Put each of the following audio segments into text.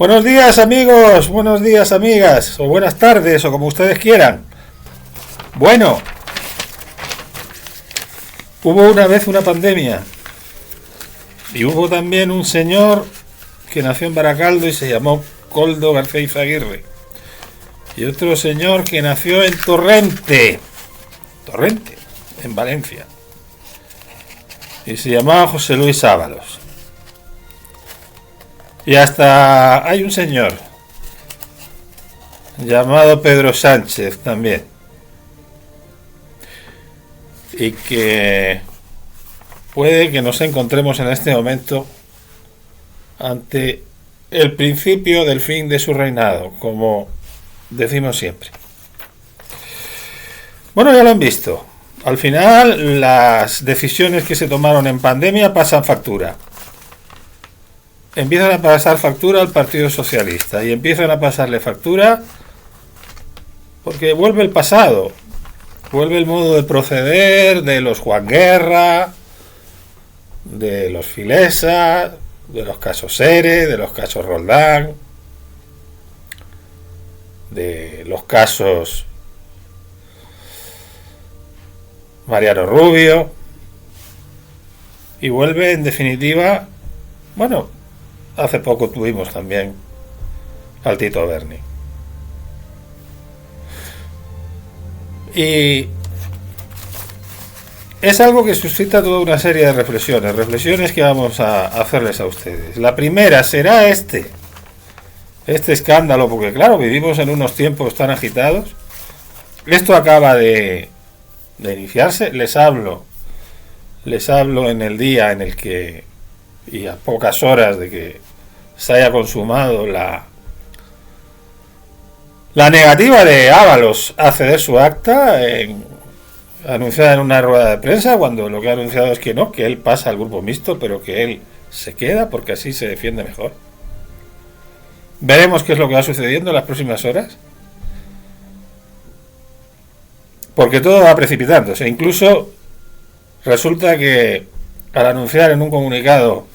Buenos días amigos, buenos días amigas, o buenas tardes, o como ustedes quieran. Bueno, hubo una vez una pandemia y hubo también un señor que nació en Baracaldo y se llamó Koldo García Izaguirre, y otro señor que nació en Torrente, en Valencia, y se llamaba José Luis Ábalos. Y hasta hay un señor llamado Pedro Sánchez también, y que puede que nos encontremos en este momento ante el principio del fin de su reinado, como decimos siempre. Bueno, ya lo han visto. Al final, las decisiones que se tomaron en pandemia pasan factura. Empiezan a pasar factura al Partido Socialista y empiezan a pasarle factura porque vuelve el pasado, vuelve el modo de proceder de los Juan Guerra, de los Filesa, de los casos ERE, de los casos Roldán, de los casos Mariano Rubio, y vuelve en definitiva, bueno, hace poco tuvimos también al Tito Berni. Y es algo que suscita toda una serie de reflexiones que vamos a hacerles a ustedes. La primera será este escándalo, porque claro, vivimos en unos tiempos tan agitados. Esto acaba de iniciarse. Les hablo en el día en el que, y a pocas horas de que se haya consumado la negativa de Ábalos a ceder su acta, anunciada en una rueda de prensa, cuando lo que ha anunciado es que no, que él pasa al grupo mixto, pero que él se queda porque así se defiende mejor. Veremos qué es lo que va sucediendo en las próximas horas, porque todo va precipitándose. Incluso resulta que al anunciar en un comunicado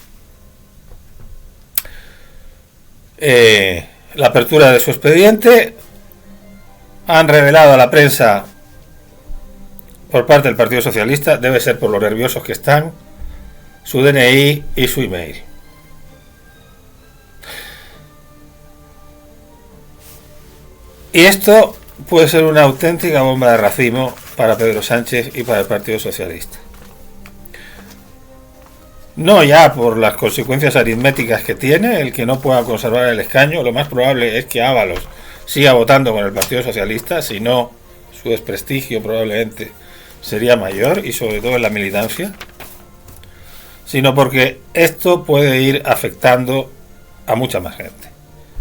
la apertura de su expediente, han revelado a la prensa por parte del Partido Socialista, debe ser por lo nerviosos que están, su DNI y su email. Y esto puede ser una auténtica bomba de racimo para Pedro Sánchez y para el Partido Socialista. No ya por las consecuencias aritméticas que tiene el que no pueda conservar el escaño. Lo más probable es que Ábalos siga votando con el Partido Socialista, si no, su desprestigio probablemente sería mayor, y sobre todo en la militancia, sino porque esto puede ir afectando a mucha más gente.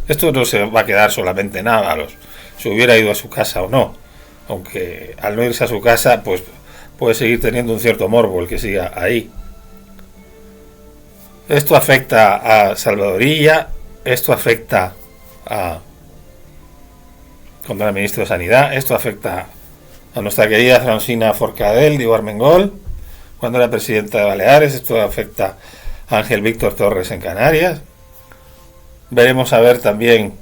Esto no se va a quedar solamente en Ábalos, si hubiera ido a su casa o no, aunque al no irse a su casa pues puede seguir teniendo un cierto morbo el que siga ahí. Esto afecta a Salvadorilla, esto afecta a cuando era ministro de Sanidad, esto afecta a nuestra querida Francina Forcadell de Armengol cuando era presidenta de Baleares, esto afecta a Ángel Víctor Torres en Canarias. Veremos a ver también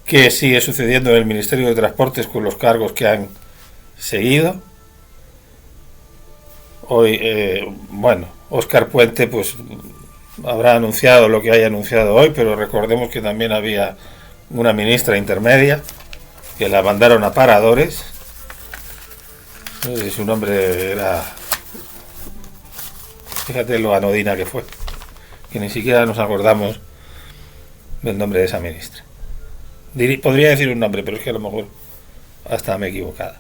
qué sigue sucediendo en el Ministerio de Transportes con los cargos que han seguido. Hoy, Óscar Puente pues habrá anunciado lo que haya anunciado hoy, pero recordemos que también había una ministra intermedia que la mandaron a paradores. No sé si su nombre era... Fíjate lo anodina que fue, que ni siquiera nos acordamos del nombre de esa ministra. Podría decir un nombre, pero es que a lo mejor hasta me he equivocado.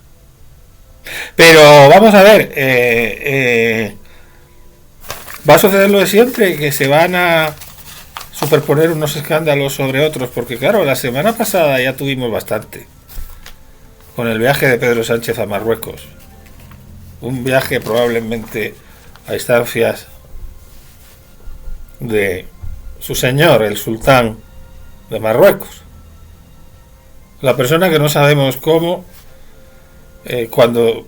Pero vamos a ver, va a suceder lo de siempre, que se van a superponer unos escándalos sobre otros, porque claro, la semana pasada ya tuvimos bastante con el viaje de Pedro Sánchez a Marruecos, un viaje probablemente a instancias de su señor, el sultán de Marruecos, la persona que no sabemos cómo, cuando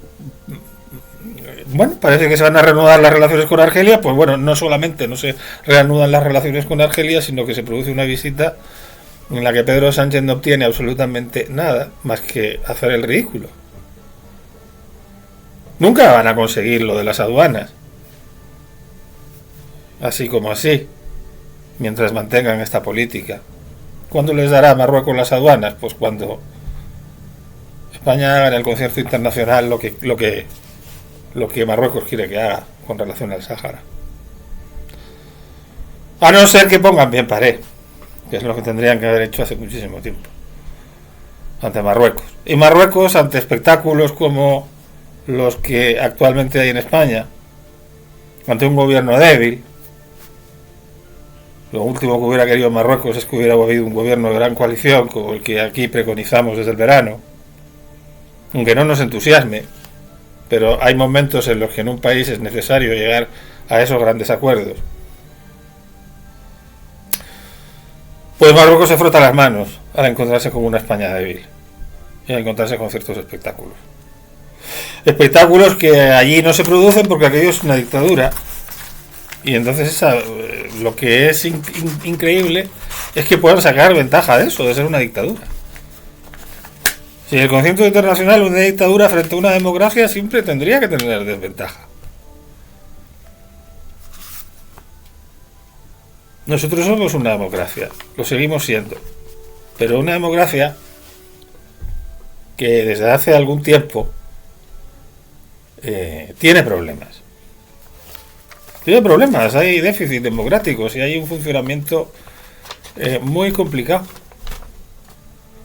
parece que se van a reanudar las relaciones con Argelia, pues bueno, no solamente no se reanudan las relaciones con Argelia, sino que se produce una visita en la que Pedro Sánchez no obtiene absolutamente nada más que hacer el ridículo. Nunca van a conseguir lo de las aduanas, así como así, mientras mantengan esta política. ¿Cuándo les dará Marruecos las aduanas? Pues cuando España haga en el concierto internacional lo que Marruecos quiere que haga con relación al Sáhara. A no ser que pongan bien pared, que es lo que tendrían que haber hecho hace muchísimo tiempo, ante Marruecos. Y Marruecos, ante espectáculos como los que actualmente hay en España, ante un gobierno débil, lo último que hubiera querido Marruecos es que hubiera habido un gobierno de gran coalición, como el que aquí preconizamos desde el verano, aunque no nos entusiasme, pero hay momentos en los que en un país es necesario llegar a esos grandes acuerdos. Pues Marruecos se frota las manos al encontrarse con una España débil y al encontrarse con ciertos espectáculos. Espectáculos que allí no se producen porque aquello es una dictadura. Y entonces lo que es increíble es que puedan sacar ventaja de eso, de ser una dictadura. Si el concierto internacional, una dictadura frente a una democracia, siempre tendría que tener desventaja. Nosotros somos una democracia, lo seguimos siendo, pero una democracia que desde hace algún tiempo tiene problemas. Tiene problemas, hay déficits democráticos y hay un funcionamiento muy complicado.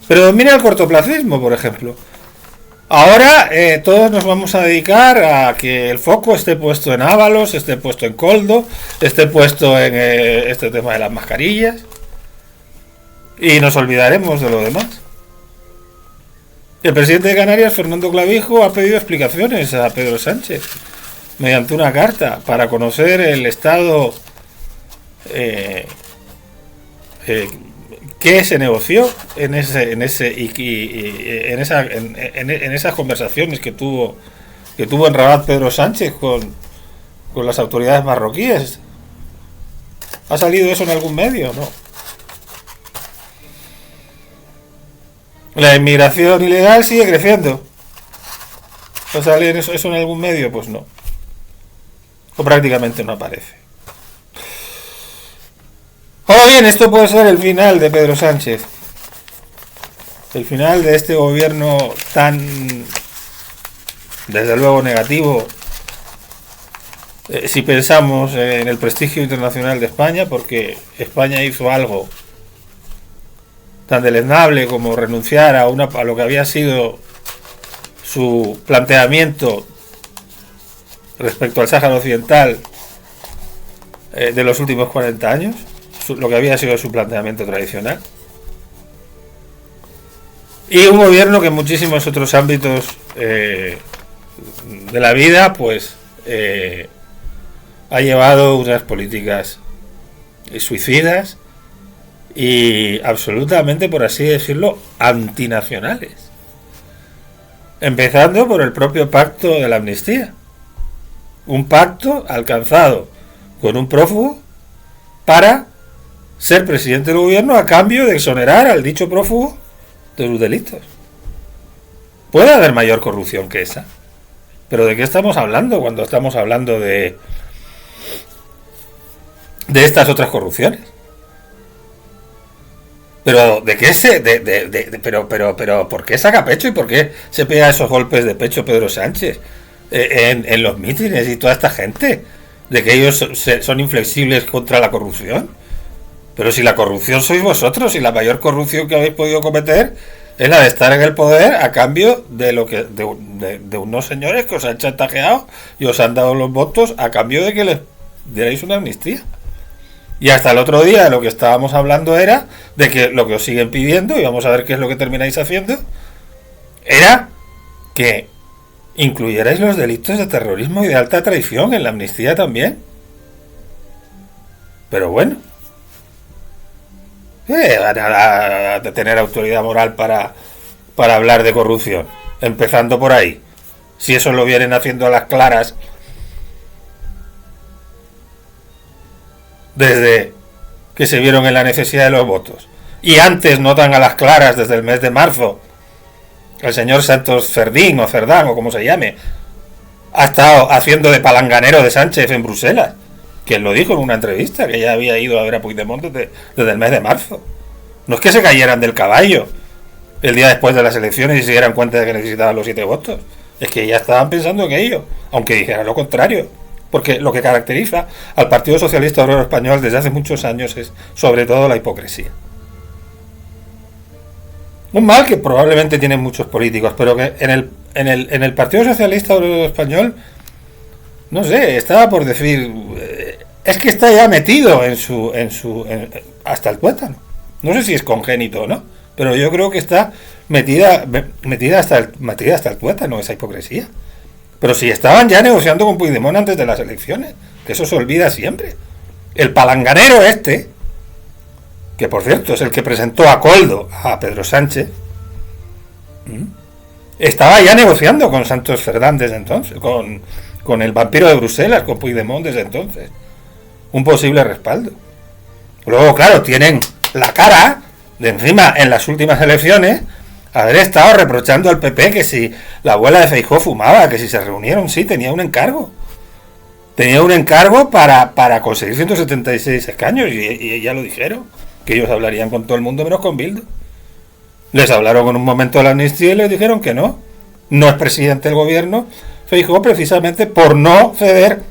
Pero mira el cortoplacismo, por ejemplo. Ahora todos nos vamos a dedicar a que el foco esté puesto en Ábalos, esté puesto en Koldo, esté puesto en este tema de las mascarillas. Y nos olvidaremos de lo demás. El presidente de Canarias, Fernando Clavijo, ha pedido explicaciones a Pedro Sánchez mediante una carta para conocer el estado que se negoció en esas conversaciones que tuvo en Rabat Pedro Sánchez con las autoridades marroquíes. ¿Ha salido eso en algún medio? No. La inmigración ilegal sigue creciendo. ¿Va a salir eso en algún medio? Pues no. O prácticamente no aparece. Ahora bien, esto puede ser el final de Pedro Sánchez. El final de este gobierno tan, desde luego, negativo. Si pensamos en el prestigio internacional de España, porque España hizo algo tan deleznable como renunciar a lo que había sido su planteamiento respecto al Sáhara Occidental de los últimos 40 años, lo que había sido su planteamiento tradicional. Y un gobierno que en muchísimos otros ámbitos de la vida, pues ha llevado unas políticas suicidas y absolutamente, por así decirlo, antinacionales. Empezando por el propio pacto de la amnistía. Un pacto alcanzado con un prófugo para ser presidente del gobierno a cambio de exonerar al dicho prófugo de sus delitos. ¿Puede haber mayor corrupción que esa? ¿Pero de qué estamos hablando cuando estamos hablando de estas otras corrupciones? Pero ¿de qué pero ¿por qué saca pecho y por qué se pega esos golpes de pecho Pedro Sánchez en los mítines y toda esta gente? ¿De que ellos son inflexibles contra la corrupción? Pero si la corrupción sois vosotros, y la mayor corrupción que habéis podido cometer es la de estar en el poder a cambio de de unos señores que os han chantajeado y os han dado los votos a cambio de que les dierais una amnistía. Y hasta el otro día lo que estábamos hablando era de que lo que os siguen pidiendo, y vamos a ver qué es lo que termináis haciendo, era que incluyerais los delitos de terrorismo y de alta traición en la amnistía también. Pero bueno, van a tener autoridad moral para hablar de corrupción, empezando por ahí. Si eso lo vienen haciendo a las claras desde que se vieron en la necesidad de los votos. y antes no tan a las claras desde el mes de marzo, el señor Santos Cerdín o Cerdán o como se llame, ha estado haciendo de palanganero de Sánchez en Bruselas, que él lo dijo en una entrevista, que ya había ido a ver a Puigdemont desde el mes de marzo. No es que se cayeran del caballo el día después de las elecciones y se dieran cuenta de que necesitaban los 7 votos. Es que ya estaban pensando en ello, aunque dijeran lo contrario. Porque lo que caracteriza al Partido Socialista Obrero Español desde hace muchos años es sobre todo la hipocresía. Un mal que probablemente tienen muchos políticos, pero que en el Partido Socialista Obrero Español, no sé, estaba por decir, es que está ya metido hasta el tuétano. No sé si es congénito o no, pero yo creo que está metida hasta el tuétano esa hipocresía. Pero si estaban ya negociando con Puigdemont antes de las elecciones, que eso se olvida siempre. El palanganero este, que por cierto es el que presentó a Koldo a Pedro Sánchez, estaba ya negociando con Santos Cerdán desde entonces, con el vampiro de Bruselas, con Puigdemont desde entonces. Un posible respaldo. Luego, claro, tienen la cara de encima en las últimas elecciones haber estado reprochando al PP que si la abuela de Feijóo fumaba, que si se reunieron, sí, tenía un encargo. Tenía un encargo para conseguir 176 escaños y ya lo dijeron, que ellos hablarían con todo el mundo menos con Bildu. Les hablaron en un momento de la amnistía y les dijeron que no. No es presidente del gobierno Feijóo precisamente por no ceder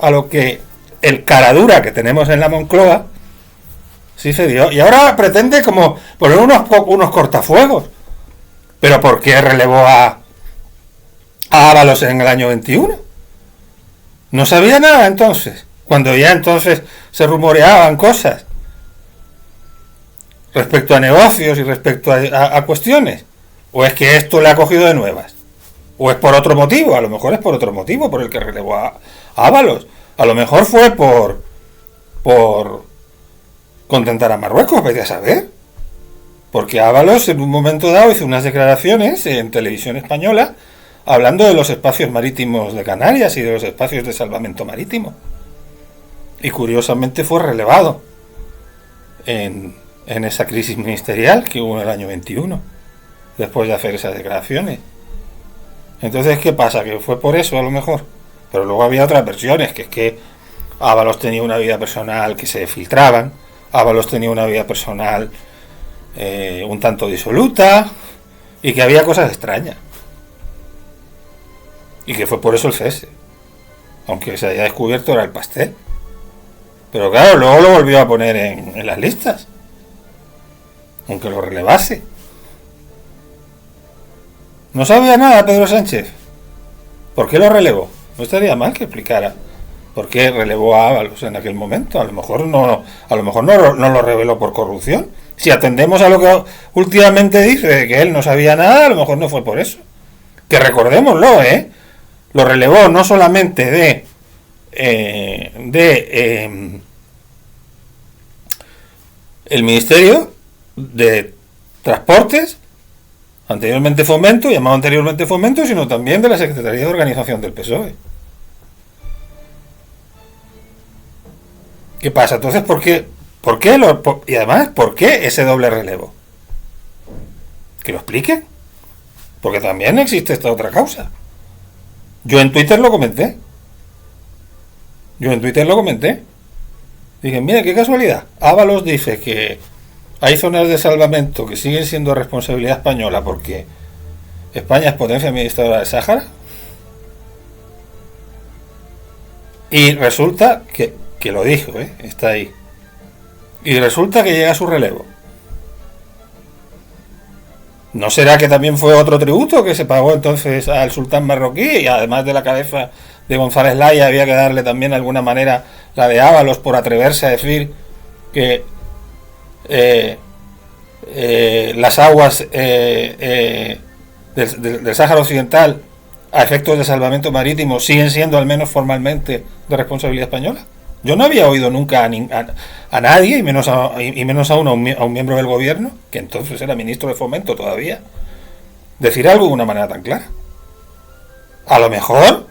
a lo que el caradura que tenemos en la Moncloa sí cedió. Y ahora pretende como poner unos cortafuegos. ¿Pero por qué relevó a Ábalos en el año 21? No sabía nada entonces, cuando ya entonces se rumoreaban cosas respecto a negocios y respecto a cuestiones. ¿O es que esto le ha cogido de nuevas? ¿O es por otro motivo? A lo mejor es por otro motivo por el que relevó a Ábalos. A lo mejor fue por contentar a Marruecos, vete a saber. Porque Ábalos en un momento dado hizo unas declaraciones en televisión española hablando de los espacios marítimos de Canarias y de los espacios de salvamento marítimo. Y curiosamente fue relevado en esa crisis ministerial que hubo en el año 21, después de hacer esas declaraciones. Entonces, ¿qué pasa? Que fue por eso a lo mejor. Pero luego había otras versiones, que es que Ábalos tenía una vida personal que se filtraban, Ábalos tenía una vida personal un tanto disoluta y que había cosas extrañas y que fue por eso el cese, aunque se haya descubierto era el pastel. Pero claro, luego lo volvió a poner en las listas, aunque lo relevase. No sabía nada Pedro Sánchez. ¿Por qué lo relevó? No estaría mal que explicara por qué relevó a Ábalos en aquel momento. A lo mejor no lo reveló por corrupción. Si atendemos a lo que últimamente dice, de que él no sabía nada, a lo mejor no fue por eso. Que recordémoslo, lo relevó no solamente el Ministerio de Transportes, anteriormente Fomento, llamado anteriormente Fomento, sino también de la Secretaría de Organización del PSOE. ¿Qué pasa? Entonces, y además, ¿por qué ese doble relevo? Que lo expliquen. Porque también existe esta otra causa. Yo en Twitter lo comenté. Dije, mira, qué casualidad. Ábalos dice que hay zonas de salvamento que siguen siendo responsabilidad española porque España es potencia administradora del Sáhara. Y resulta que lo dijo, está ahí. Y resulta que llega a su relevo. ¿No será que también fue otro tributo que se pagó entonces al sultán marroquí? Y además de la cabeza de González Laya había que darle también de alguna manera la de Ábalos por atreverse a decir que las aguas del Sáhara Occidental a efectos de salvamento marítimo siguen siendo al menos formalmente de responsabilidad española. Yo no había oído nunca a nadie, y menos aún a un miembro del gobierno, que entonces era ministro de Fomento todavía, decir algo de una manera tan clara. A lo mejor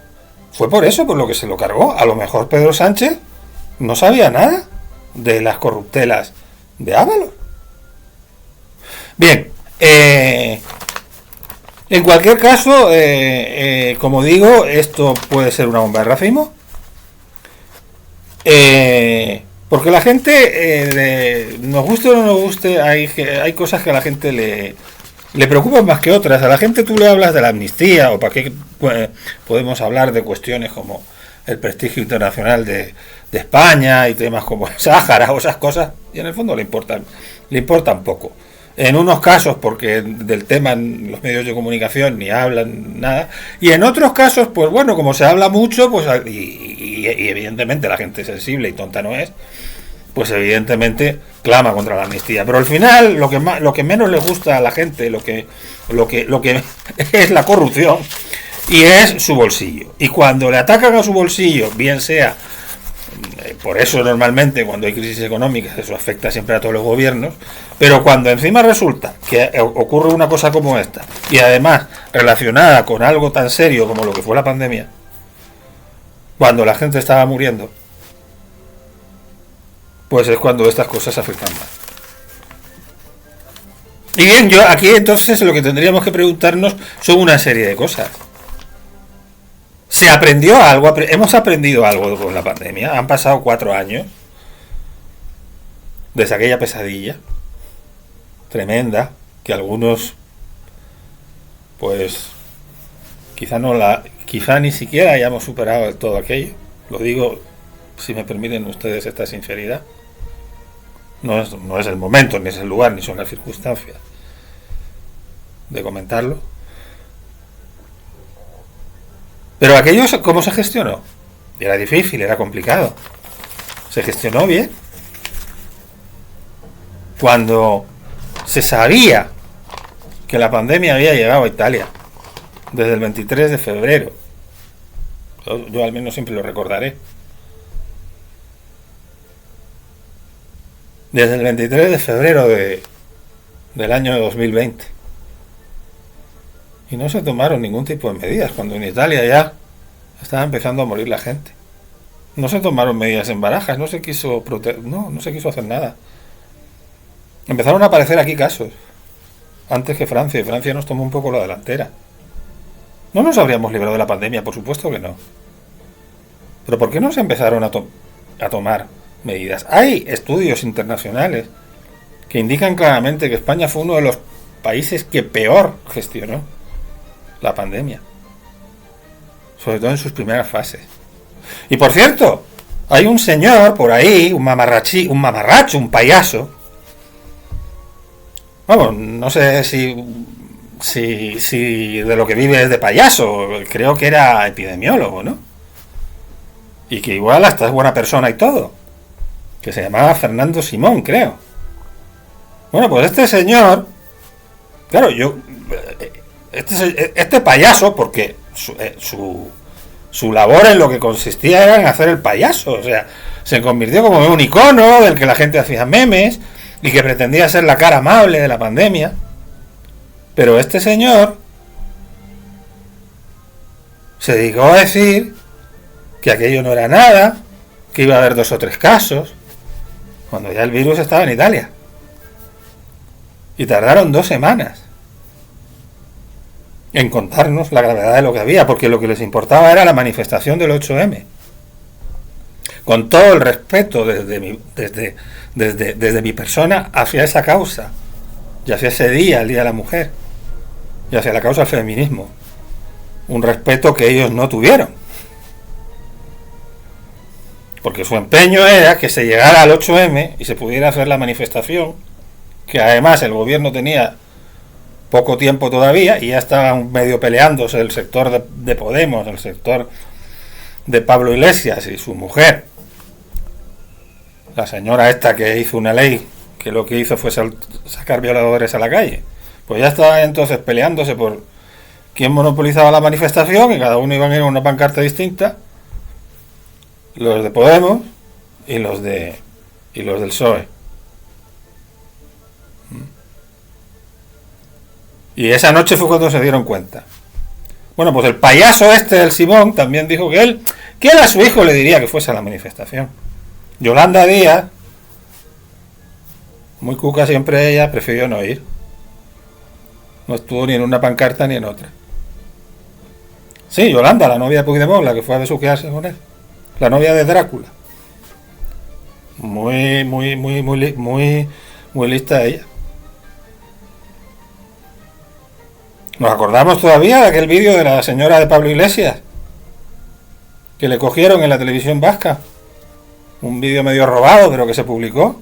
fue por eso, por lo que se lo cargó. A lo mejor Pedro Sánchez no sabía nada de las corruptelas de Ábalos. Bien, en cualquier caso, como digo, esto puede ser una bomba de racimo. Porque la gente, nos guste o no nos guste, hay cosas que a la gente le preocupan más que otras. A la gente tú le hablas de la amnistía, o para qué podemos hablar de cuestiones como el prestigio internacional de España y temas como el Sáhara o esas cosas, y en el fondo le importan poco. En unos casos porque del tema en los medios de comunicación ni hablan nada, y en otros casos, pues bueno, como se habla mucho, pues y evidentemente la gente sensible y tonta no es, pues evidentemente clama contra la amnistía. Pero al final lo que menos le gusta a la gente, lo que es la corrupción, y es su bolsillo. Y cuando le atacan a su bolsillo, bien sea, por eso normalmente cuando hay crisis económicas eso afecta siempre a todos los gobiernos, pero cuando encima resulta que ocurre una cosa como esta, y además relacionada con algo tan serio como lo que fue la pandemia, cuando la gente estaba muriendo, pues es cuando estas cosas afectan más. Y bien, yo aquí entonces lo que tendríamos que preguntarnos son una serie de cosas. ¿Se aprendió algo? ¿Hemos aprendido algo con la pandemia? Han pasado 4 años desde aquella pesadilla tremenda que algunos, pues, quizá ni siquiera hayamos superado del todo aquello. Lo digo, si me permiten ustedes esta sinceridad. No es el momento, ni es el lugar, ni son las circunstancias de comentarlo. Pero aquello, ¿cómo se gestionó? Era difícil, era complicado. Se gestionó bien. Cuando se sabía que la pandemia había llegado a Italia desde el 23 de febrero, yo al menos siempre lo recordaré, desde el 23 de febrero del año 2020. Y no se tomaron ningún tipo de medidas, cuando en Italia ya estaba empezando a morir la gente. No se tomaron medidas en Barajas, no se quiso hacer nada. Empezaron a aparecer aquí casos, antes que Francia, y Francia nos tomó un poco la delantera. No nos habríamos librado de la pandemia, por supuesto que no. Pero ¿por qué no se empezaron a tomar medidas? Hay estudios internacionales que indican claramente que España fue uno de los países que peor gestionó la pandemia, sobre todo en sus primeras fases. Y por cierto, hay un señor por ahí, un mamarracho, un payaso. Vamos, no sé si de lo que vive es de payaso. Creo que era epidemiólogo, ¿no? Y que igual hasta es buena persona y todo. Que se llamaba Fernando Simón, creo. Bueno, pues este señor, claro, este payaso, porque su labor en lo que consistía era en hacer el payaso, o sea, se convirtió como en un icono del que la gente hacía memes y que pretendía ser la cara amable de la pandemia. Pero este señor se dedicó a decir que aquello no era nada, que iba a haber 2 o 3 casos, cuando ya el virus estaba en Italia. Y tardaron 2 semanas en contarnos la gravedad de lo que había, porque lo que les importaba era la manifestación del 8M. Con todo el respeto desde mi persona hacia esa causa, y hacia ese día, el Día de la Mujer, y hacia la causa del feminismo. Un respeto que ellos no tuvieron. Porque su empeño era que se llegara al 8M y se pudiera hacer la manifestación, que además el gobierno tenía poco tiempo todavía y ya estaban medio peleándose el sector de Podemos, el sector de Pablo Iglesias y su mujer, la señora esta que hizo una ley que lo que hizo fue sacar violadores a la calle. Pues ya estaban entonces peleándose por quién monopolizaba la manifestación, y cada uno iban en una pancarta distinta, los de Podemos y los del PSOE. Y esa noche fue cuando se dieron cuenta. Bueno, pues el payaso este del Simón también dijo que él a su hijo le diría que fuese a la manifestación. Yolanda Díaz, muy cuca siempre ella, prefirió no ir. No estuvo ni en una pancarta ni en otra. Sí, Yolanda, la novia de Puigdemont, la que fue a besuquearse con él. La novia de Drácula. Muy lista ella. ¿Nos acordamos todavía de aquel vídeo de la señora de Pablo Iglesias? Que le cogieron en la televisión vasca. Un vídeo medio robado, pero que se publicó.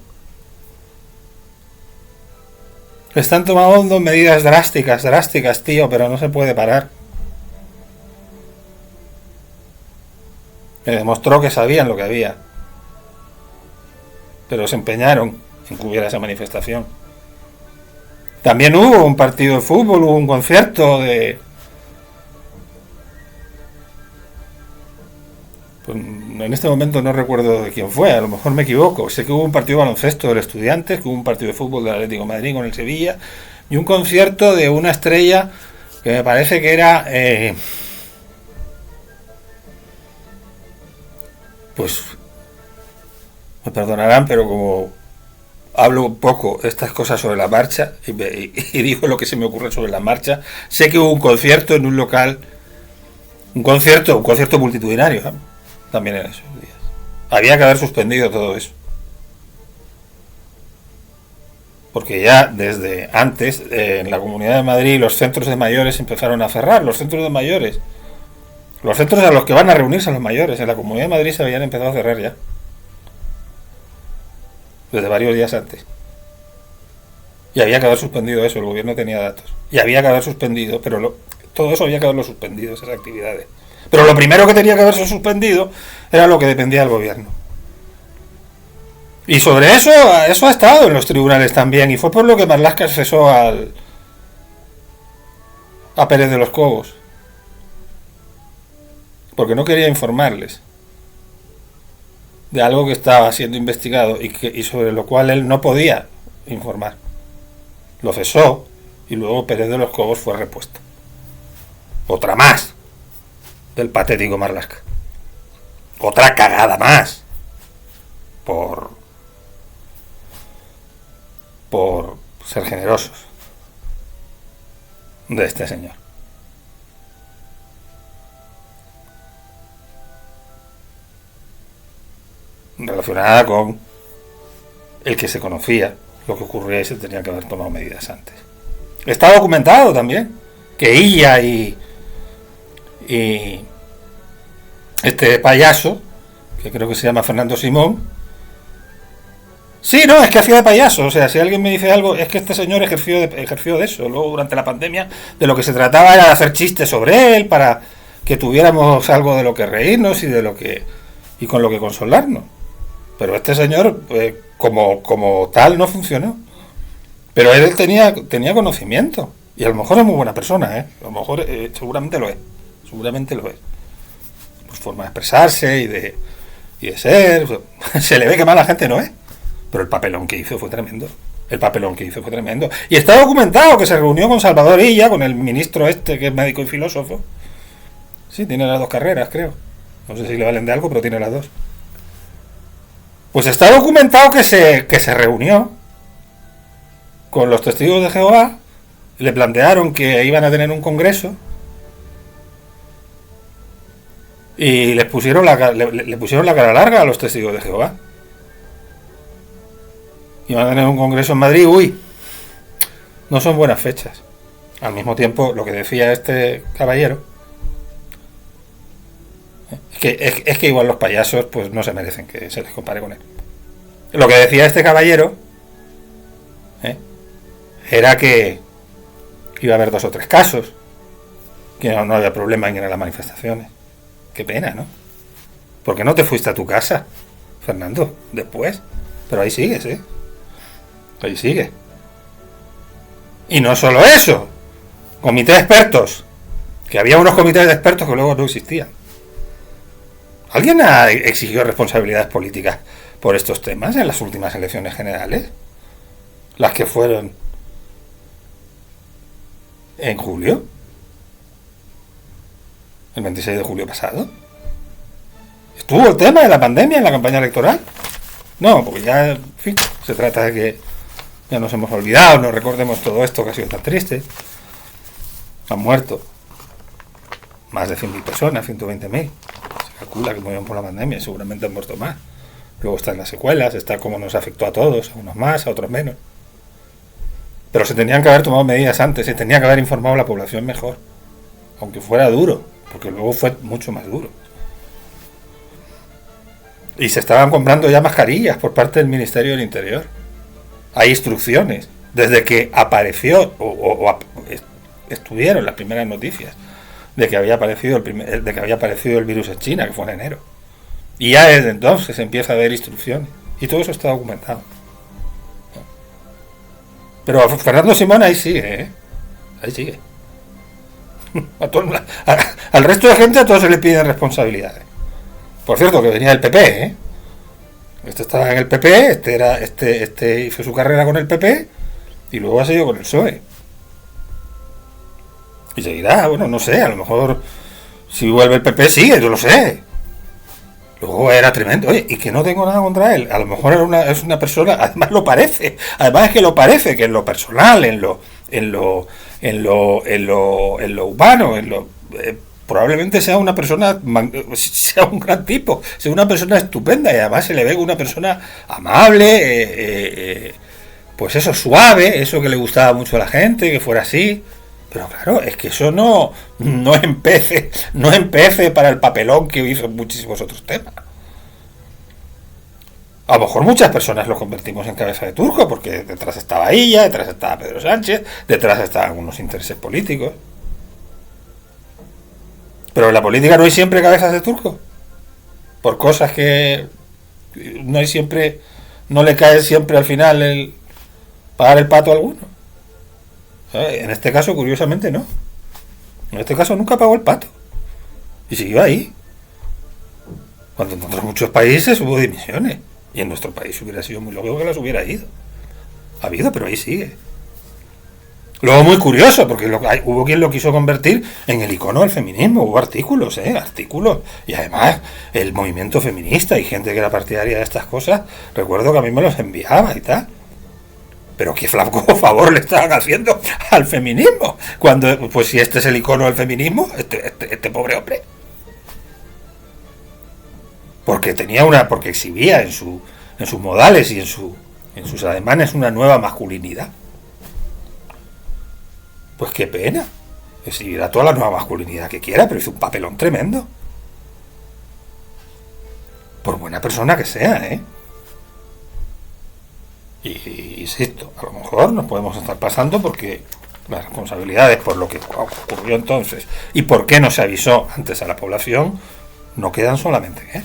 Están tomando medidas drásticas, tío, pero no se puede parar. Me demostró que sabían lo que había. Pero se empeñaron en que hubiera esa manifestación. También hubo un partido de fútbol, hubo un concierto de... Pues en este momento no recuerdo de quién fue, a lo mejor me equivoco. Sé que hubo un partido de baloncesto del Estudiantes, que hubo un partido de fútbol del Atlético de Madrid con el Sevilla, y un concierto de una estrella que me parece que era... pues... me perdonarán, pero como hablo poco estas cosas sobre la marcha y digo lo que se me ocurre sobre la marcha, sé que hubo un concierto en un local, un concierto multitudinario, ¿eh? También en esos días. Había que haber suspendido todo eso. Porque ya desde antes, en la Comunidad de Madrid, los centros de mayores empezaron a cerrar. Los centros de mayores, los centros a los que van a reunirse los mayores, en la Comunidad de Madrid se habían empezado a cerrar ya. Desde varios días antes. Y había que haber suspendido eso, el gobierno tenía datos. Y había que haber suspendido, pero todo eso había que haberlo suspendido, esas actividades. Pero lo primero que tenía que haberse suspendido era lo que dependía del gobierno. Y sobre eso ha estado en los tribunales también, y fue por lo que Marlaska cesó a Pérez de los Cobos. Porque no quería informarles de algo que estaba siendo investigado y sobre lo cual él no podía informar. Lo cesó y luego Pérez de los Cobos fue repuesto. Otra más del patético Marlaska. Otra cagada más por ser generosos de este señor. Relacionada con el que se conocía lo que ocurría y se tenían que haber tomado medidas antes. Está documentado también que ella y este payaso, que creo que se llama Fernando Simón, sí, no, es que hacía de payaso. O sea, si alguien me dice algo, es que este señor ejerció de eso. Luego, durante la pandemia, de lo que se trataba era de hacer chistes sobre él para que tuviéramos algo de lo que reírnos y con lo que consolarnos. Pero este señor, como tal, no funcionó. Pero él tenía conocimiento. Y a lo mejor es muy buena persona, ¿eh? A lo mejor seguramente lo es. Seguramente lo es. Pues forma de expresarse y de ser. Se le ve que mala gente no es. Pero el papelón que hizo fue tremendo. Y está documentado que se reunió con Salvador Illa, con el ministro que es médico y filósofo. Sí, tiene las dos carreras, creo. No sé si le valen de algo, pero tiene las dos. Pues está documentado que se reunió con los testigos de Jehová, le plantearon que iban a tener un congreso y le pusieron la cara larga a los testigos de Jehová. Iban a tener un congreso en Madrid. No son buenas fechas. Al mismo tiempo, lo que decía este caballero es que igual los payasos pues no se merecen que se les compare con él. Lo que decía este caballero era que iba a haber 2 o 3 casos, que no había problema en ir a las manifestaciones. Qué pena, ¿no? Porque no te fuiste a tu casa, Fernando, después. Pero ahí sigues, ahí sigue. Y no solo eso, comité de expertos, que había unos comités de expertos que luego no existían. ¿Alguien ha exigido responsabilidades políticas por estos temas en las últimas elecciones generales? Las que fueron en julio, el 26 de julio pasado. ¿Estuvo el tema de la pandemia en la campaña electoral? No, porque ya, en fin, se trata de que ya nos hemos olvidado, no recordemos todo esto que ha sido tan triste. Han muerto más de 100.000 personas, 120.000. Se calcula que murieron por la pandemia, seguramente han muerto más. Luego están las secuelas, está cómo nos afectó a todos, a unos más, a otros menos. Pero se tenían que haber tomado medidas antes, se tenía que haber informado a la población mejor. Aunque fuera duro, porque luego fue mucho más duro. Y se estaban comprando ya mascarillas por parte del Ministerio del Interior. Hay instrucciones. Desde que apareció estuvieron las primeras noticias de que había aparecido el virus en China, que fue en enero. Y ya desde entonces se empieza a ver instrucciones. Y todo eso está documentado. Pero Fernando Simón ahí sigue, ¿eh? Ahí sigue. Al resto de gente a todos se le piden responsabilidades. Por cierto, que venía del PP, ¿eh? Este estaba en el PP, este hizo su carrera con el PP y luego ha seguido con el PSOE. Y seguirá, bueno, no sé, a lo mejor si vuelve el PP sigue, yo lo sé. Luego era tremendo, oye, y que no tengo nada contra él. A lo mejor es una persona, además lo parece, además es que lo parece, que en lo personal, en lo humano, probablemente sea una persona, sea un gran tipo, sea una persona estupenda y además se le ve una persona amable, pues eso, suave, eso que le gustaba mucho a la gente, que fuera así. Pero claro, es que eso no empece para el papelón que hizo en muchísimos otros temas. A lo mejor muchas personas lo convertimos en cabeza de turco, porque detrás estaba ella, detrás estaba Pedro Sánchez, detrás estaban algunos intereses políticos. Pero en la política no hay siempre cabezas de turco. Por cosas que no hay siempre, no le cae siempre al final el pagar el pato a alguno. En este caso, curiosamente, no. En este caso nunca pagó el pato. Y siguió ahí. Cuando en otros muchos países hubo dimisiones. Y en nuestro país hubiera sido muy lógico que las hubiera ido. Ha habido, pero ahí sigue. Luego muy curioso, porque hubo quien lo quiso convertir en el icono del feminismo. Hubo artículos, artículos. Y además, el movimiento feminista y gente que era partidaria de estas cosas, recuerdo que a mí me los enviaba y tal. Pero qué flaco favor le estaban haciendo al feminismo. Cuando, pues si este es el icono del feminismo, este pobre hombre. Porque porque exhibía en sus modales y en sus ademanes una nueva masculinidad. Pues qué pena. Exhibirá toda la nueva masculinidad que quiera, pero hizo un papelón tremendo. Por buena persona que sea, ¿eh? Y insisto, a lo mejor nos podemos estar pasando porque las responsabilidades por lo que ocurrió entonces y por qué no se avisó antes a la población no quedan solamente en él.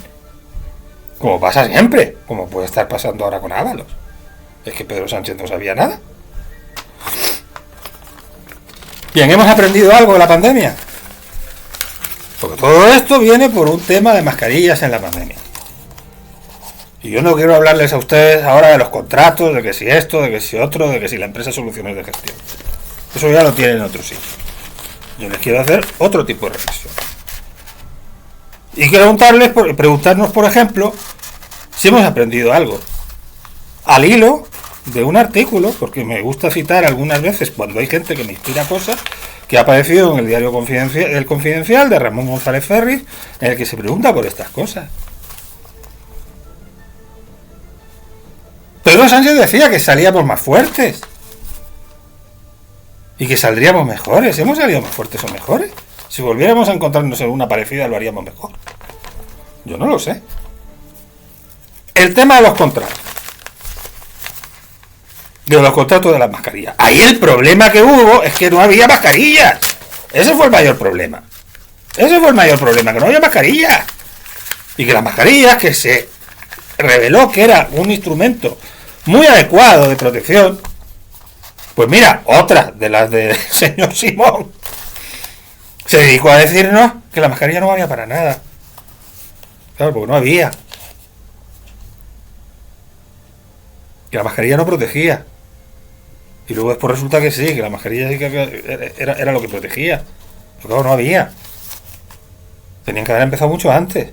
Como pasa siempre, como puede estar pasando ahora con Ábalos. Es que Pedro Sánchez no sabía nada. Bien, ¿hemos aprendido algo de la pandemia? Porque todo esto viene por un tema de mascarillas en la pandemia. Y yo no quiero hablarles a ustedes ahora de los contratos, de que si esto, de que si otro, de que si la empresa Soluciones de Gestión. Eso ya lo tienen en otro sitio. Yo les quiero hacer otro tipo de reflexión. Y quiero preguntarnos, por ejemplo, si hemos aprendido algo. Al hilo de un artículo, porque me gusta citar algunas veces cuando hay gente que me inspira cosas, que ha aparecido en el diario Confidencial de Ramón González Ferris, en el que se pregunta por estas cosas. Pedro Sánchez decía que salíamos más fuertes y que saldríamos mejores. ¿Hemos salido más fuertes o mejores? Si volviéramos a encontrarnos en una parecida, lo haríamos mejor. Yo no lo sé. El tema de los contratos. De los contratos de las mascarillas. Ahí el problema que hubo es que no había mascarillas. Ese fue el mayor problema. Ese fue el mayor problema, que no había mascarillas. Y que las mascarillas, que se reveló que era un instrumento muy adecuado de protección, pues mira, otra de las del señor Simón se dedicó a decirnos que la mascarilla no valía para nada. Claro, porque no había. Que la mascarilla no protegía. Y luego después resulta que sí, que la mascarilla sí que era lo que protegía. Pero claro, no había. Tenían que haber empezado mucho antes.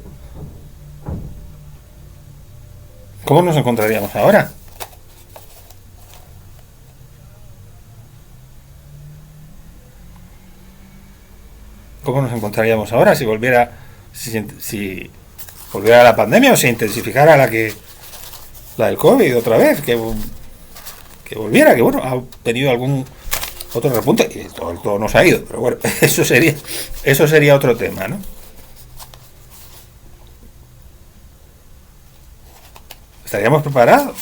¿Cómo nos encontraríamos ahora? ¿Cómo nos encontraríamos ahora si volviera, si volviera la pandemia o se intensificara la del COVID otra vez? Que volviera, que bueno, ha tenido algún otro repunte y todo nos ha ido, pero bueno, eso sería otro tema, ¿no? Estaríamos preparados.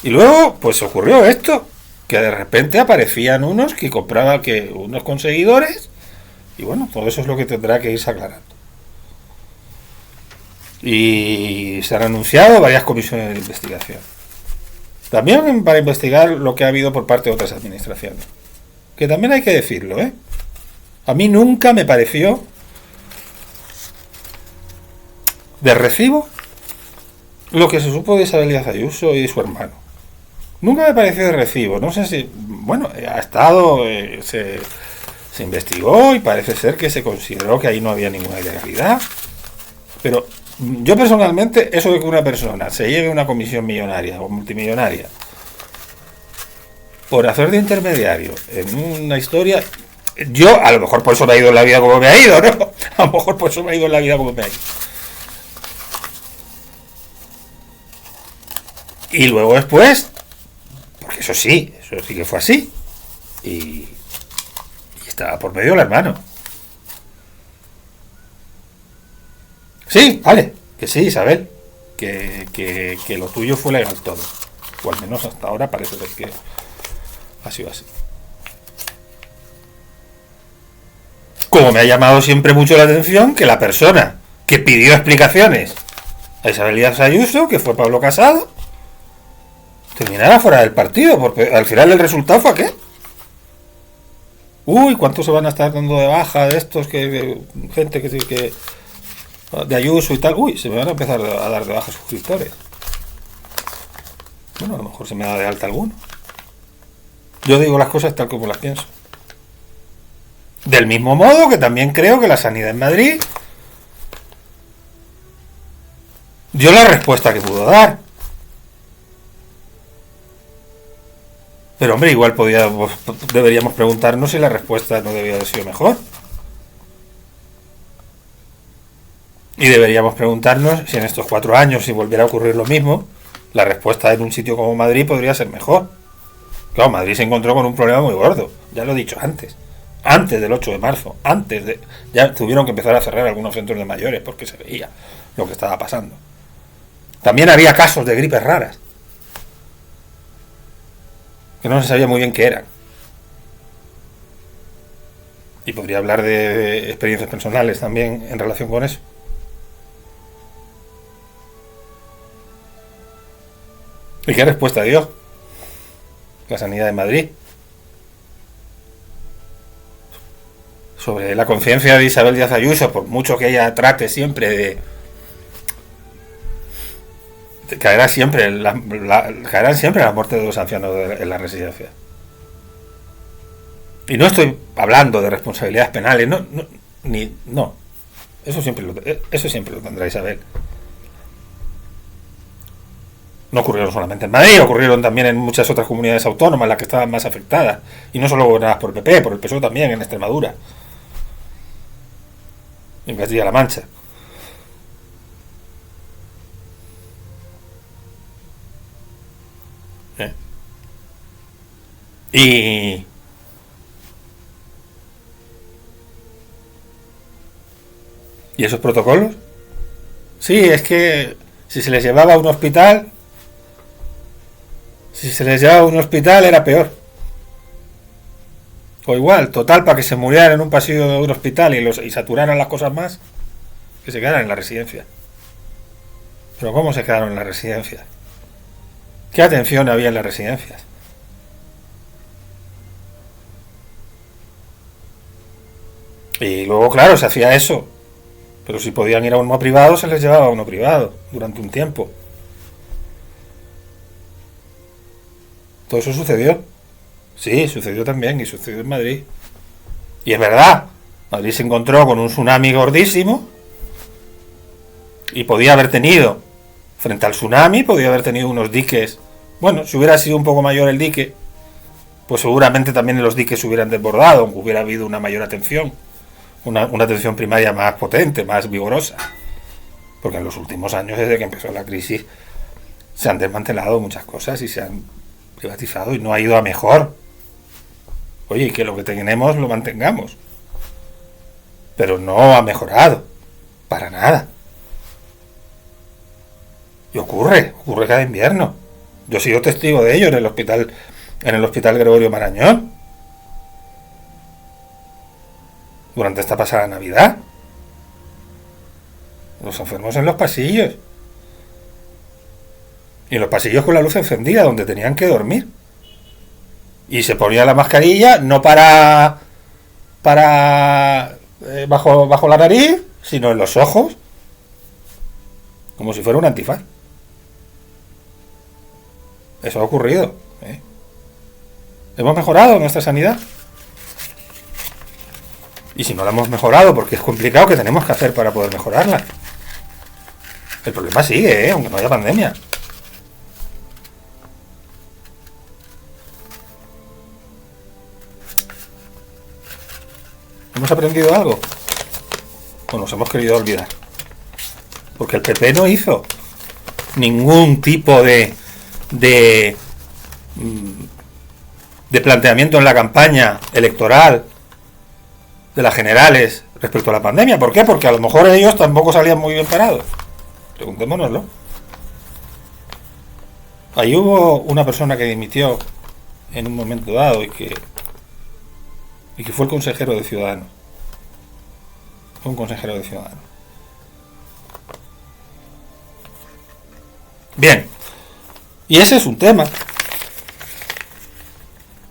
Y luego, pues ocurrió esto, que de repente aparecían unos que compraban, que unos conseguidores, y bueno, todo eso es lo que tendrá que irse aclarando. Y se han anunciado varias comisiones de investigación. También para investigar lo que ha habido por parte de otras administraciones. Que también hay que decirlo, ¿eh? A mí nunca me pareció de recibo lo que se supo de Isabel Díaz Ayuso y de su hermano. Nunca me pareció de recibo. No sé si... Bueno, ha estado... se investigó y parece ser que se consideró que ahí no había ninguna ilegalidad. Pero yo personalmente, eso de que una persona se lleve una comisión millonaria o multimillonaria por hacer de intermediario en una historia... Yo, a lo mejor por eso me ha ido en la vida como me ha ido, ¿no? A lo mejor por eso me ha ido en la vida como me ha ido. Y luego después, porque eso sí que fue así. Y estaba por medio el hermano. Sí, vale, que sí, Isabel. Que lo tuyo fue legal todo. O al menos hasta ahora parece ser que ha sido así. Como me ha llamado siempre mucho la atención que la persona que pidió explicaciones a Isabel Díaz Ayuso, que fue Pablo Casado, terminara fuera del partido, porque al final el resultado fue ¿qué? Uy, ¿cuántos se van a estar dando de baja de estos gente que de Ayuso y tal? Uy, se me van a empezar a dar de baja suscriptores. Bueno, a lo mejor se me da de alta alguno. Yo digo las cosas tal como las pienso. Del mismo modo que también creo que la sanidad en Madrid dio la respuesta que pudo dar. Pero hombre, igual deberíamos preguntarnos si la respuesta no debía haber sido mejor. Y deberíamos preguntarnos si en estos 4 años, si volviera a ocurrir lo mismo, la respuesta en un sitio como Madrid podría ser mejor. Claro, Madrid se encontró con un problema muy gordo, ya lo he dicho antes del 8 de marzo, ya tuvieron que empezar a cerrar algunos centros de mayores porque se veía lo que estaba pasando. También había casos de gripes raras, que no se sabía muy bien qué eran. Y podría hablar de experiencias personales también en relación con eso. ¿Y qué respuesta dio la sanidad de Madrid sobre la conciencia de Isabel Díaz Ayuso, por mucho que ella trate siempre de caerán siempre la muerte de los ancianos en la residencia? Y no estoy hablando de responsabilidades penales, no. Eso siempre lo tendrá Isabel. No ocurrieron solamente en Madrid, ocurrieron también en muchas otras comunidades autónomas, las que estaban más afectadas, y no solo gobernadas por el PP, por el PSOE también, en Extremadura, en Castilla-La Mancha. ¿Y esos protocolos? Sí, es que si se les llevaba a un hospital, era peor. O igual, total, para que se murieran en un pasillo de un hospital y saturaran las cosas más, que se quedaran en la residencia. Pero ¿cómo se quedaron en la residencia? ¿Qué atención había en las residencias? Y luego, claro, se hacía eso. Pero si podían ir a uno privado, se les llevaba a uno privado durante un tiempo. Todo eso sucedió. Sí, sucedió también, y sucedió en Madrid. Y es verdad, Madrid se encontró con un tsunami gordísimo y podía haber tenido, frente al tsunami, podía haber tenido unos diques. Bueno, si hubiera sido un poco mayor el dique, pues seguramente también los diques se hubieran desbordado, aunque hubiera habido una mayor atención. una atención primaria más potente, más vigorosa. Porque en los últimos años, desde que empezó la crisis, se han desmantelado muchas cosas y se han privatizado y no ha ido a mejor. Oye, que lo que tenemos lo mantengamos. Pero no ha mejorado. Para nada. Y ocurre cada invierno. Yo he sido testigo de ello en el hospital Gregorio Marañón. Durante esta pasada Navidad. Los enfermos en los pasillos. Y en los pasillos con la luz encendida, donde tenían que dormir. Y se ponía la mascarilla, no para bajo la nariz, sino en los ojos, como si fuera un antifaz. Eso ha ocurrido, ¿eh? ¿Hemos mejorado nuestra sanidad? Y si no la hemos mejorado, porque es complicado, ¿qué tenemos que hacer para poder mejorarla? El problema sigue, aunque no haya pandemia. ¿Hemos aprendido algo? O nos hemos querido olvidar. Porque el PP no hizo ningún tipo de planteamiento en la campaña electoral de las generales respecto a la pandemia. ¿Por qué? Porque a lo mejor ellos tampoco salían muy bien parados. Preguntémonoslo. Ahí hubo una persona que dimitió en un momento dado y que fue el consejero de Ciudadanos. Fue un consejero de Ciudadanos. Bien. Y ese es un tema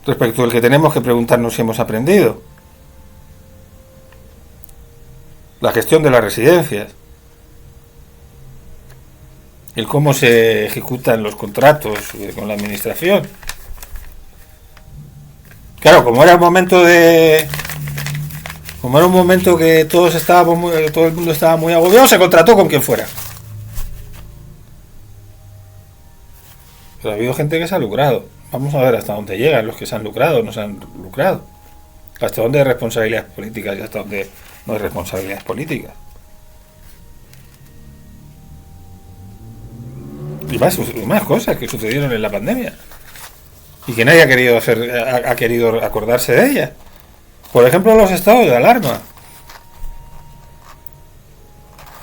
respecto al que tenemos que preguntarnos si hemos aprendido. La gestión de las residencias. El cómo se ejecutan los contratos con la administración. Claro, como era un momento que todo el mundo estaba muy agobiado, se contrató con quien fuera. Pero ha habido gente que se ha lucrado. Vamos a ver hasta dónde llegan los que se han lucrado, no se han lucrado. Hasta dónde hay responsabilidades políticas y hasta dónde no hay responsabilidades políticas. Y más cosas que sucedieron en la pandemia. Y que nadie ha querido acordarse de ellas. Por ejemplo, los estados de alarma.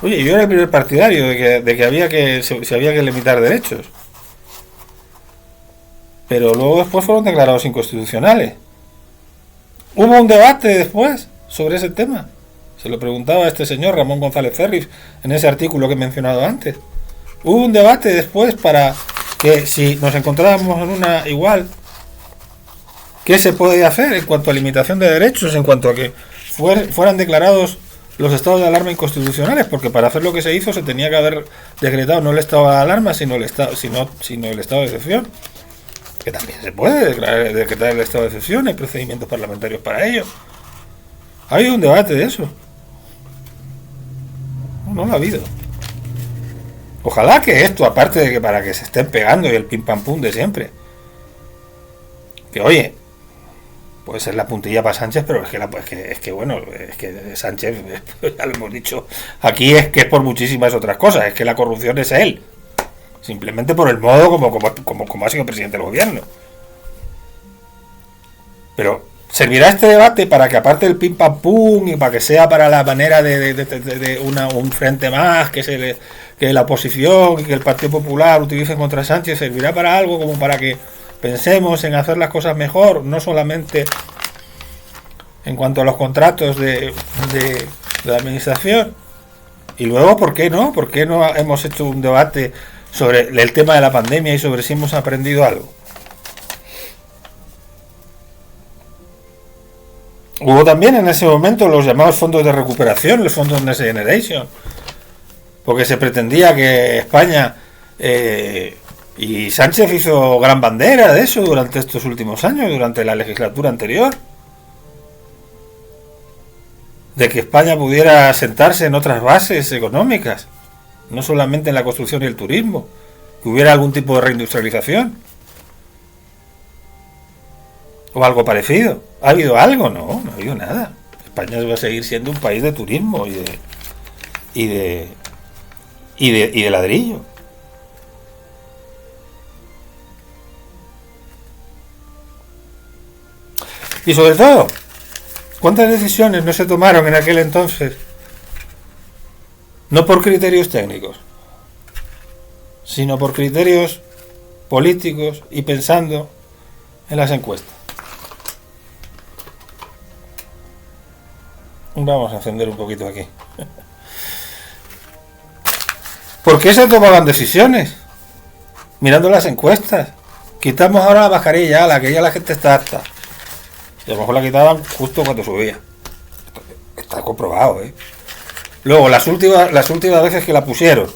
Oye, yo era el primer partidario de que se había que limitar derechos. Pero luego después fueron declarados inconstitucionales. Hubo un debate después sobre ese tema. Se lo preguntaba a este señor Ramón González Ferris en ese artículo que he mencionado antes. Hubo un debate después para que si nos encontrábamos en una igual, ¿qué se podía hacer en cuanto a limitación de derechos, en cuanto a que fueran declarados los estados de alarma inconstitucionales? Porque para hacer lo que se hizo se tenía que haber decretado no el estado de alarma, sino el estado de excepción. Que también se puede decretar el estado de excepción, hay procedimientos parlamentarios para ello. ¿Ha habido un debate de eso? No lo ha habido. Ojalá que esto, aparte de que para que se estén pegando y el pim pam pum de siempre, que oye, puede ser la puntilla para Sánchez, pero es que Sánchez, ya lo hemos dicho aquí, es que es por muchísimas otras cosas, es que la corrupción es él, simplemente por el modo como ha sido presidente del gobierno. Pero servirá este debate para que, aparte del pim pam pum, y para que sea para la manera de un frente más que la oposición y que el Partido Popular utilice contra Sánchez, servirá para algo, como para que pensemos en hacer las cosas mejor, no solamente en cuanto a los contratos de la administración. Y luego, ¿por qué no hemos hecho un debate sobre el tema de la pandemia y sobre si hemos aprendido algo? Hubo también en ese momento los llamados fondos de recuperación, los fondos Next Generation, porque se pretendía que España, y Sánchez hizo gran bandera de eso durante estos últimos años, durante la legislatura anterior, de que España pudiera sentarse en otras bases económicas, no solamente en la construcción y el turismo, que hubiera algún tipo de reindustrialización o algo parecido. ¿Ha habido algo? No ha habido nada. España va a seguir siendo un país de turismo y de ladrillo. Y sobre todo, ¿cuántas decisiones no se tomaron en aquel entonces? No por criterios técnicos, sino por criterios políticos y pensando en las encuestas. Vamos a encender un poquito aquí. ¿Por qué se tomaban decisiones? Mirando las encuestas. Quitamos ahora la mascarilla, la que ya la gente está harta. Y a lo mejor la quitaban justo cuando subía. Está comprobado, ¿eh? Luego, las últimas veces que la pusieron,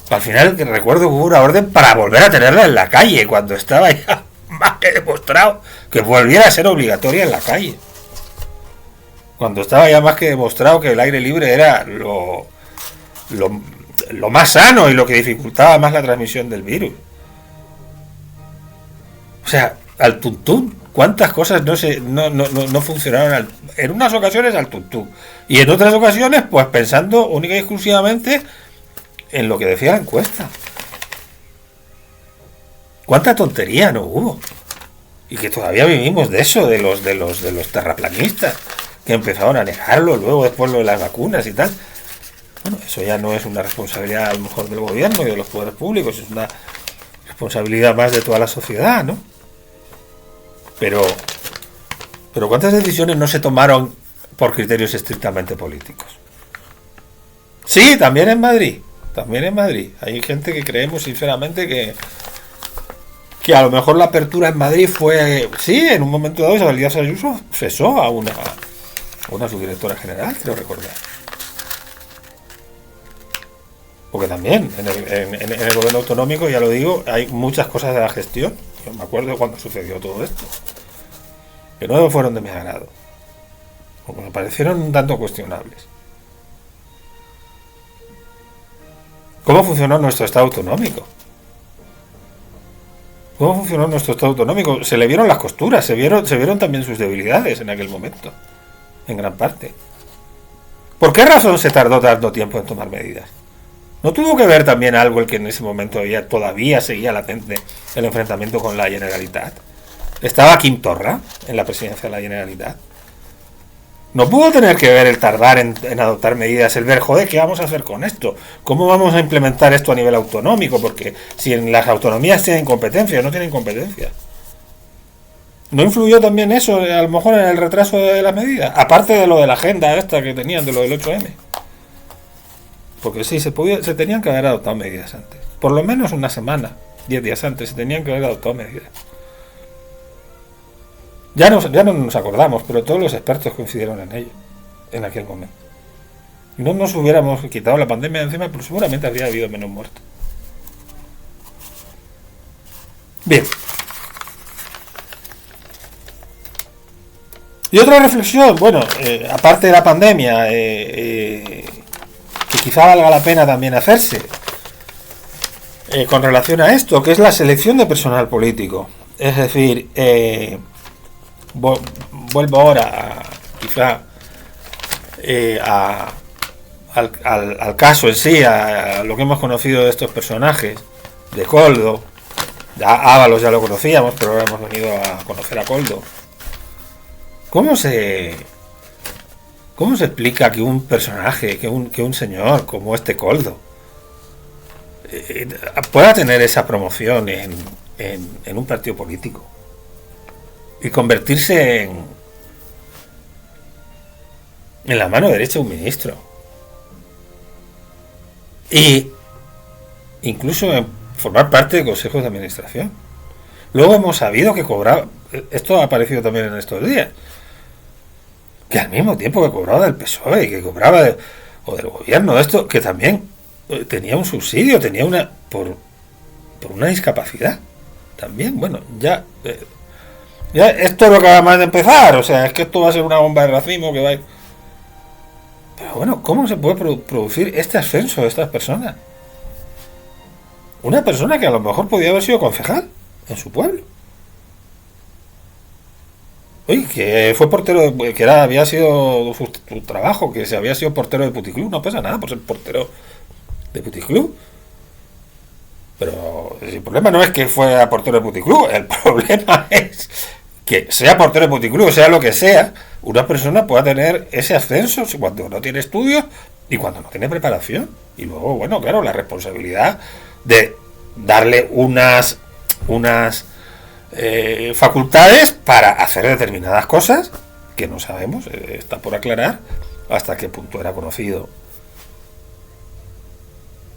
al final que recuerdo que hubo una orden para volver a tenerla en la calle, cuando estaba ya más que demostrado que volviera a ser obligatoria en la calle. Cuando estaba ya más que demostrado que el aire libre era lo más sano y lo que dificultaba más la transmisión del virus. O sea, al tuntún, cuántas cosas no funcionaron en unas ocasiones al tuntún y en otras ocasiones pues pensando única y exclusivamente en lo que decía la encuesta. Cuánta tontería no hubo, y que todavía vivimos de eso, de los terraplanistas que empezaron a negarlo, luego después lo de las vacunas y tal. Bueno, eso ya no es una responsabilidad a lo mejor del gobierno y de los poderes públicos, es una responsabilidad más de toda la sociedad, ¿no? Pero ¿cuántas decisiones no se tomaron por criterios estrictamente políticos? Sí, también en Madrid. Hay gente que creemos sinceramente que a lo mejor la apertura en Madrid fue... Sí, en un momento dado Isabel Díaz Ayuso cesó a una subdirectora general, creo recordar. Porque también en el gobierno autonómico, ya lo digo, hay muchas cosas de la gestión. Yo me acuerdo cuando sucedió todo esto, que no fueron de mi agrado, porque me parecieron un tanto cuestionables. ¿Cómo funcionó nuestro Estado autonómico? Se le vieron las costuras, se vieron también sus debilidades en aquel momento, en gran parte. ¿Por qué razón se tardó tanto tiempo en tomar medidas? ¿No tuvo que ver también algo el que en ese momento todavía seguía latente el enfrentamiento con la Generalitat? ¿Estaba Quim Torra en la presidencia de la Generalitat? ¿No pudo tener que ver el tardar en adoptar medidas, el ver, joder, ¿qué vamos a hacer con esto? ¿Cómo vamos a implementar esto a nivel autonómico? Porque si en las autonomías tienen competencia, no tienen competencia. ¿No influyó también eso, a lo mejor, en el retraso de las medidas? Aparte de lo de la agenda esta que tenían, de lo del 8M. Porque sí, se tenían que haber adoptado medidas antes. Por lo menos una semana, 10 días antes, se tenían que haber adoptado medidas. Ya no nos acordamos, pero todos los expertos coincidieron en ello, en aquel momento. Y no nos hubiéramos quitado la pandemia de encima, pero seguramente habría habido menos muertos. Bien. Y otra reflexión, bueno, aparte de la pandemia, que quizá valga la pena también hacerse, con relación a esto, que es la selección de personal político. Es decir, vuelvo ahora al caso en sí, a lo que hemos conocido de estos personajes, de Koldo. Ábalos ya lo conocíamos, pero ahora hemos venido a conocer a Koldo. ¿Cómo se explica que un personaje, que un señor como este Koldo pueda tener esa promoción en un partido político y convertirse en la mano derecha de un ministro, y incluso en formar parte de consejos de administración? Luego hemos sabido que cobraba, esto ha aparecido también en estos días, que al mismo tiempo que cobraba del PSOE y que cobraba o del gobierno, esto, que también tenía un subsidio, tenía por una discapacidad también. Bueno, ya esto es lo que acaba de empezar, o sea, es que esto va a ser una bomba de racimo que va a ir. Pero bueno, ¿cómo se puede producir este ascenso de estas personas? Una persona que a lo mejor podía haber sido concejal en su pueblo. Oye, que fue portero, había sido su trabajo, que se había sido portero de Puticlub, no pasa nada por ser portero de Puticlub. Pero el problema no es que fuera portero de Puticlub, el problema es que sea portero de Puticlub, sea lo que sea, una persona pueda tener ese ascenso cuando no tiene estudios y cuando no tiene preparación. Y luego, bueno, claro, la responsabilidad de darle unas facultades para hacer determinadas cosas que no sabemos, está por aclarar hasta qué punto era conocido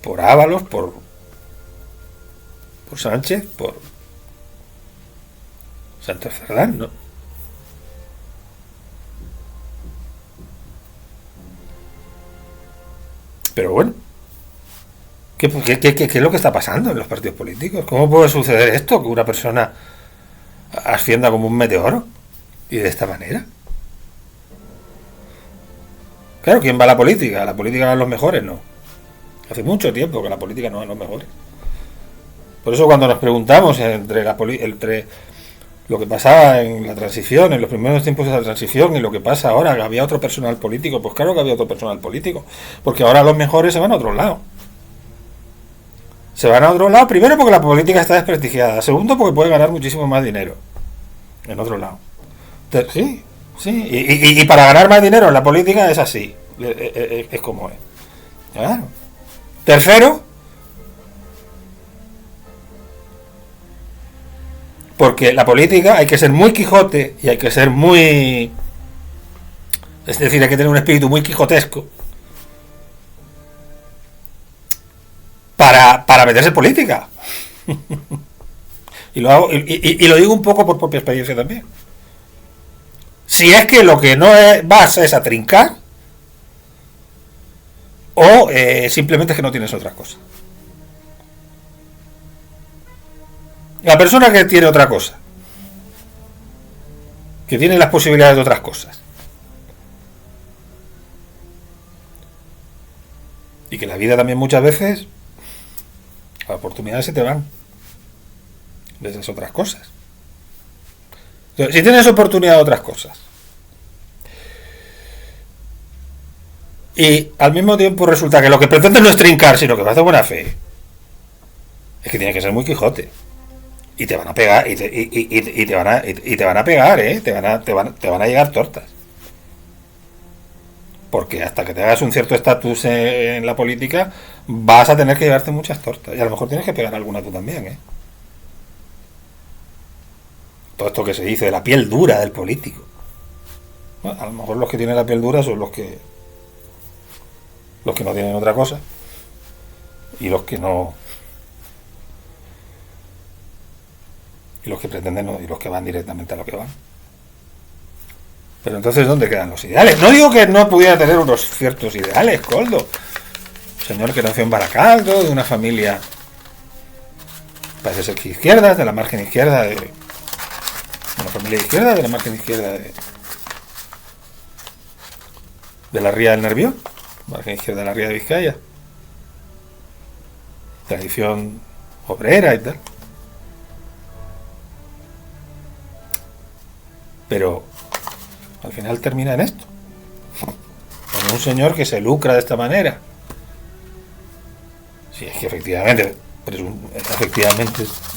por Ábalos, por Sánchez, por Sánchez Cerdán, ¿no? Pero bueno, ¿qué es lo que está pasando en los partidos políticos? ¿Cómo puede suceder esto? Que una persona ascienda como un meteoro y de esta manera. Claro, ¿quién va a la política? ¿La política van los mejores? No. Hace mucho tiempo que la política no van los mejores. Por eso cuando nos preguntamos entre lo que pasaba en la transición, en los primeros tiempos de la transición y lo que pasa ahora, que había otro personal político, pues claro que había otro personal político, porque ahora los mejores se van a otro lado. Se van a otro lado, primero porque la política está desprestigiada, segundo porque puede ganar muchísimo más dinero en otro lado. Sí, sí, y para ganar más dinero en la política es así, es como es. Claro. Tercero, porque la política hay que ser muy Quijote y hay que ser muy... Es decir, hay que tener un espíritu muy quijotesco para meterse en política. y lo digo un poco por propia experiencia también. Si es que lo que no vas es a trincar o simplemente es que no tienes otra cosa. La persona que tiene otra cosa, que tiene las posibilidades de otras cosas, y que la vida también muchas veces las oportunidades se te van de esas otras cosas. Entonces, si tienes oportunidad de otras cosas y al mismo tiempo resulta que lo que pretendes no es trincar, sino que vas de buena fe, es que tienes que ser muy Quijote. Y te van a pegar, y te van a pegar, te van a llegar tortas. Porque hasta que te hagas un cierto estatus en la política, vas a tener que llevarte muchas tortas. Y a lo mejor tienes que pegar alguna tú también, Todo esto que se dice de la piel dura del político. Bueno, a lo mejor los que tienen la piel dura son los que no tienen otra cosa. Y los que no... Y los que pretenden y los que van directamente a lo que van. Pero entonces, ¿dónde quedan los ideales? No digo que no pudiera tener unos ciertos ideales, Coldo. Señor que nació en Baracaldo, de una familia, parece ser que izquierda, de la margen izquierda, de una familia de izquierda, de la margen izquierda de la Ría del Nervión, margen izquierda de la Ría de Vizcaya. Tradición obrera y tal. Pero al final termina en esto, con un señor que se lucra de esta manera. Si es que efectivamente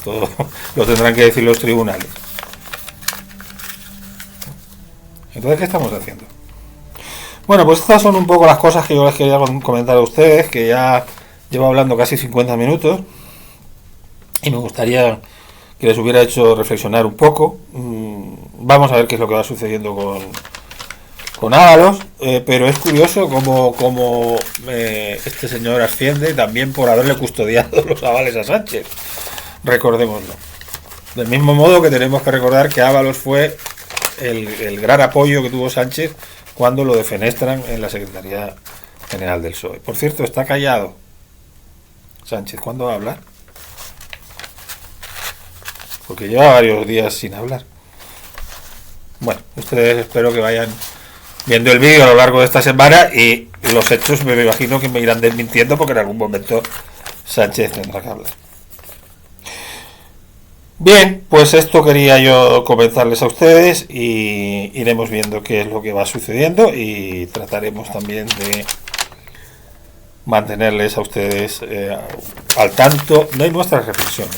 todo lo tendrán que decir los tribunales. Entonces, ¿qué estamos haciendo? Bueno, pues estas son un poco las cosas que yo les quería comentar a ustedes, que ya llevo hablando casi 50 minutos y me gustaría que les hubiera hecho reflexionar un poco. Vamos a ver qué es lo que va sucediendo con Ábalos, pero es curioso cómo este señor asciende también por haberle custodiado los avales a Sánchez. Recordémoslo. Del mismo modo que tenemos que recordar que Ábalos fue el gran apoyo que tuvo Sánchez cuando lo defenestran en la Secretaría General del PSOE. Por cierto, está callado Sánchez. ¿Cuándo va a hablar? Porque lleva varios días sin hablar. Bueno, ustedes espero que vayan viendo el vídeo a lo largo de esta semana y los hechos me imagino que me irán desmintiendo porque en algún momento Sánchez tendrá que hablar. Bien, pues esto quería yo comentarles a ustedes y iremos viendo qué es lo que va sucediendo y trataremos también de mantenerles a ustedes al tanto de nuestras reflexiones.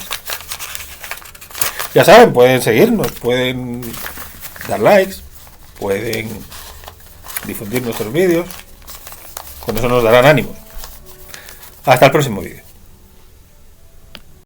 Ya saben, pueden seguirnos, pueden dar likes, pueden difundir nuestros vídeos, con eso nos darán ánimos. Hasta el próximo vídeo.